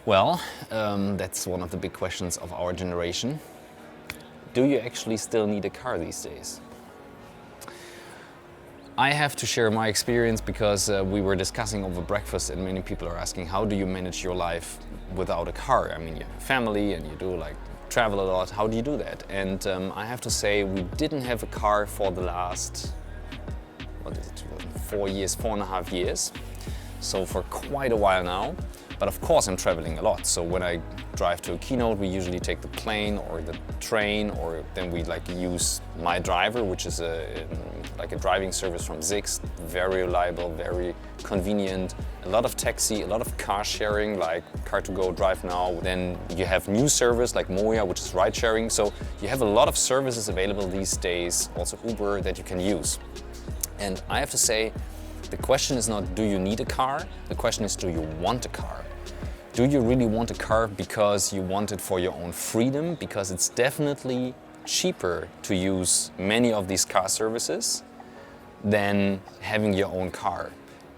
Well, that's one of the big questions of our generation. Do you actually still need a car these days? I have to share my experience because we were discussing over breakfast and many people are asking, how do you manage your life without a car? I mean, you have a family and you do like travel a lot. How do you do that? And I have to say we didn't have a car for the last, 4 years, 4.5 years. So for quite a while now. But of course I'm traveling a lot. So when I drive to a keynote, we usually take the plane or the train, or then we like use My Driver, which is like a driving service from Sixt. Very reliable, very convenient. A lot of taxi, a lot of car sharing, like Car2Go, Drive Now. Then you have new service like Moja, which is ride sharing. So you have a lot of services available these days, also Uber, that you can use. And I have to say, the question is not, do you need a car? The question is, do you want a car? Do you really want a car because you want it for your own freedom? Because it's definitely cheaper to use many of these car services than having your own car.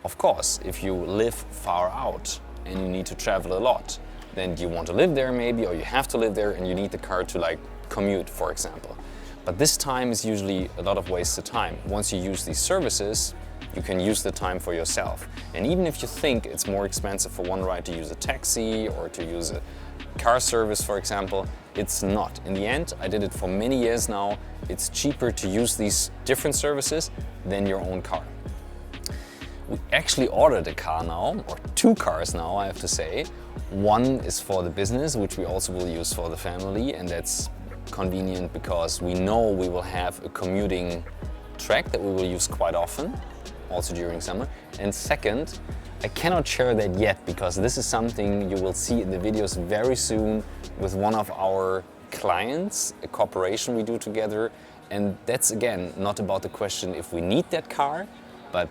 Of course, if you live far out and you need to travel a lot, then you want to live there maybe, or you have to live there and you need the car to like commute, for example. But this time is usually a lot of wasted time. Once you use these services, you can use the time for yourself. And even if you think it's more expensive for one ride to use a taxi or to use a car service, for example, it's not. In the end, I did it for many years now. It's cheaper to use these different services than your own car. We actually ordered a car now, or 2 cars now, I have to say. One is for the business, which we also will use for the family, and that's convenient because we know we will have a commuting track that we will use quite often, also during summer. And second, I cannot share that yet because this is something you will see in the videos very soon with one of our clients, a cooperation we do together. And that's again not about the question if we need that car, but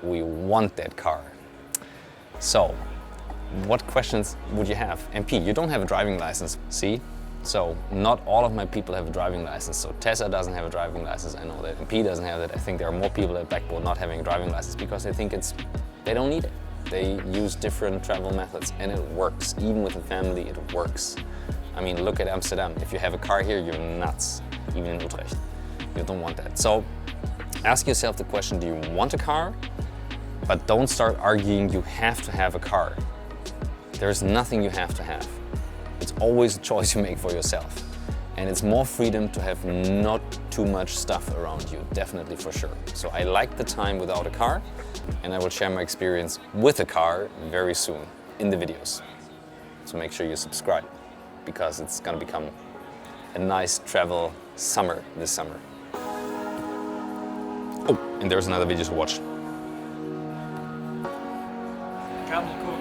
we want that car. So, what questions would you have? MP, you don't have a driving license, see? So not all of my people have a driving license. So Tessa doesn't have a driving license, I know that. MP doesn't have that. I think there are more people at Backbone not having a driving license because they think they don't need it. They use different travel methods and it works. Even with a family, it works. I mean, look at Amsterdam. If you have a car here, you're nuts. Even in Utrecht. You don't want that. So ask yourself the question, do you want a car? But don't start arguing you have to have a car. There's nothing you have to have. It's always a choice you make for yourself. And it's more freedom to have not too much stuff around you, definitely for sure. So I like the time without a car, and I will share my experience with a car very soon in the videos. So make sure you subscribe, because it's gonna become a nice travel summer this summer. Oh, and there's another video to watch. Camel cover.